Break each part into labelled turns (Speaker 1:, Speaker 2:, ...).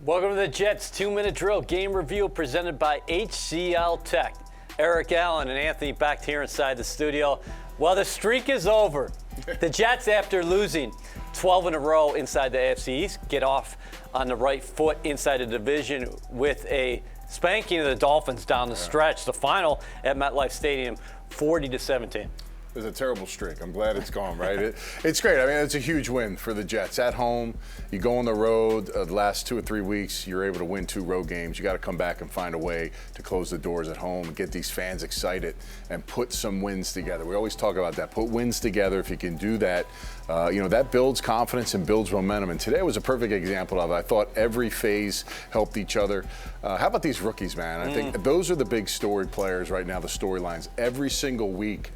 Speaker 1: Welcome to the Jets 2-Minute Drill game review presented by HCL Tech. Eric Allen and Anthony Becht here inside the studio. Well, the streak is over. The Jets, after losing 12 in a row inside the AFC East, get off on the right foot inside the division with a spanking of the Dolphins down the stretch. The final at MetLife Stadium, 40-17.
Speaker 2: It was a terrible streak. I'm glad it's gone, right? It's great. I mean, it's a huge win for the Jets. At home, you go on the road the last 2 or 3 weeks, you're able to win 2 road games. You got to come back and find a way to close the doors at home and get these fans excited and put some wins together. We always talk about that. Put wins together. If you can do that, that builds confidence and builds momentum. And today was a perfect example of it. I thought every phase helped each other. How about these rookies, man? I think those are the big story players right now, the storylines. Every single week,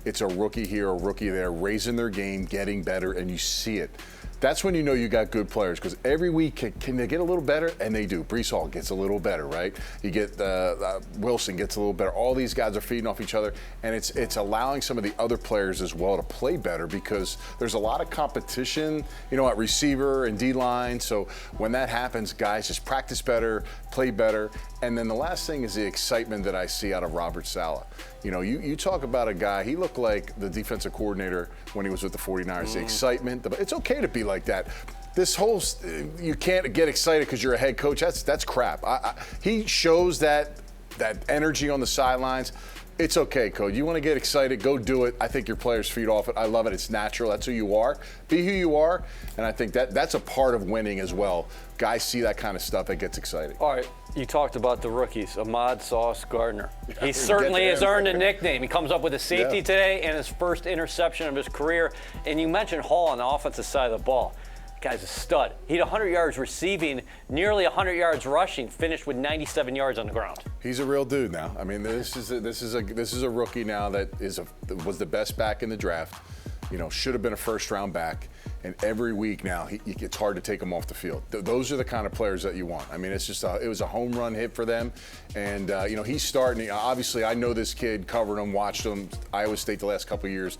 Speaker 2: it's a rookie here, a rookie there, raising their game, getting better, and you see it. That's when you know you got good players, because every week, can they get a little better? And they do. Breece Hall gets a little better, right? You get Wilson gets a little better. All these guys are feeding off each other, and it's allowing some of the other players as well to play better, because there's a lot of competition, at receiver and D-line. So when that happens, guys just practice better, play better. And then the last thing is the excitement that I see out of Robert Saleh. You talk about a guy, he looked like the defensive coordinator when he was with the 49ers. The excitement, it's okay to be like that. This whole, you can't get excited because you're a head coach. That's crap. He shows that energy on the sidelines. It's okay, Coach. You want to get excited, go do it. I think your players feed off it. I love it. It's natural. That's who you are. Be who you are. And I think that's a part of winning as well. Guys see that kind of stuff, it gets exciting.
Speaker 1: All right, you talked about the rookies, Ahmad Sauce Gardner. He certainly has earned a nickname. He comes up with a safety today and his first interception of his career. And you mentioned Hall on the offensive side of the ball. Guy's a stud. He had 100 yards receiving, nearly 100 yards rushing, finished with 97 yards on the ground.
Speaker 2: He's a real dude now. I mean, this is a rookie now that was the best back in the draft. Should have been a first-round back. And every week now, it's hard to take him off the field. Those are the kind of players that you want. I mean, it was a home run hit for them. And, he's starting. Obviously, I know this kid, covered him, watched him, Iowa State the last couple of years.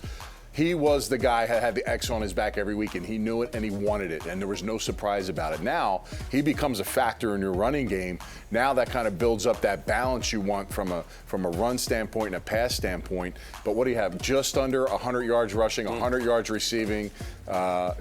Speaker 2: He was the guy who had the X on his back every week, and he knew it and he wanted it, and there was no surprise about it. Now, he becomes a factor in your running game. Now that kind of builds up that balance you want from a run standpoint and a pass standpoint. But what do you have? Just under 100 yards rushing, 100 yards receiving.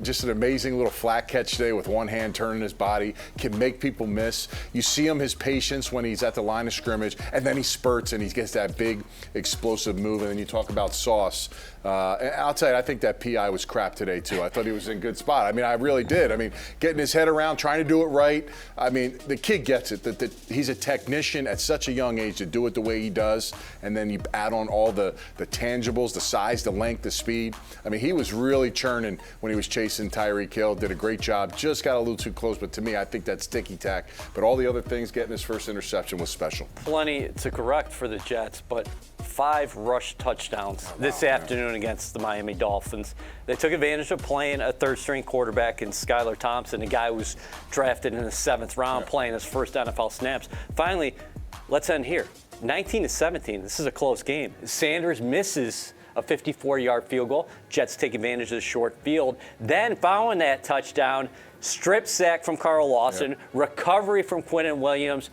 Speaker 2: Just an amazing little flat catch today with one hand turning his body. Can make people miss. You see his patience when he's at the line of scrimmage, and then he spurts and he gets that big explosive move. And then you talk about Sauce. I'll tell you, I think that PI was crap today, too. I thought he was in a good spot. I mean, I really did. I mean, getting his head around, trying to do it right. I mean, the kid gets it. That he's a technician at such a young age to do it the way he does. And then you add on all the tangibles, the size, the length, the speed. I mean, he was really churning when he was chasing Tyreek Hill. Did a great job. Just got a little too close. But to me, I think that's ticky-tack. But all the other things, getting his first interception was special.
Speaker 1: Plenty to correct for the Jets, but 5 rush touchdowns this afternoon against the Miami Dolphins. They took advantage of playing a third-string quarterback in Skylar Thompson, a guy who was drafted in the 7th round, playing his first NFL snaps. Finally, let's end here. 19-17. This is a close game. Sanders misses a 54-yard field goal. Jets take advantage of the short field. Then, following that touchdown, strip sack from Carl Lawson, recovery from Quinnen Williams.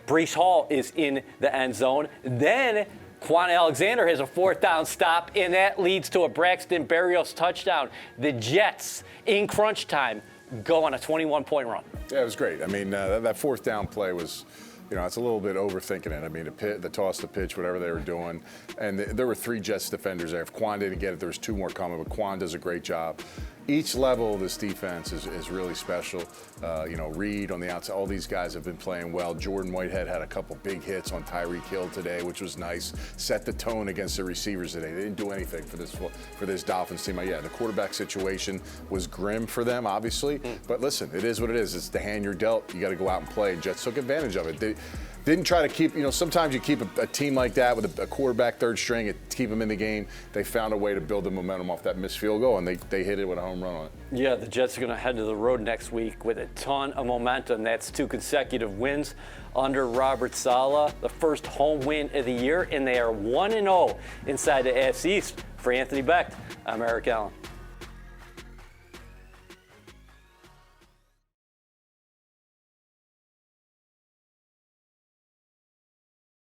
Speaker 1: Breece Hall is in the end zone. Then Quan Alexander has a 4th down stop, and that leads to a Braxton Berrios touchdown. The Jets, in crunch time, go on a 21-point run.
Speaker 2: Yeah, it was great. I mean, that 4th down play was, it's a little bit overthinking it. I mean, the toss, the pitch, whatever they were doing. And there were 3 Jets defenders there. If Quan didn't get it, there was 2 more coming, but Quan does a great job. Each level of this defense is really special. Reed on the outside, all these guys have been playing well. Jordan Whitehead had a couple big hits on Tyreek Hill today, which was nice. Set the tone against the receivers today. They didn't do anything for this Dolphins team. Yeah, the quarterback situation was grim for them, obviously. But listen, it is what it is. It's the hand you're dealt. You got to go out and play. Jets took advantage of it. They didn't try to keep, sometimes you keep a team like that with a quarterback third string and keep them in the game. They found a way to build the momentum off that missed field goal, and they hit it with a home run on it.
Speaker 1: Yeah, the Jets are going to head to the road next week with a ton of momentum. That's 2 consecutive wins under Robert Saleh, the first home win of the year, and they are 1-0 inside the AFC East. For Anthony Becht, I'm Eric Allen.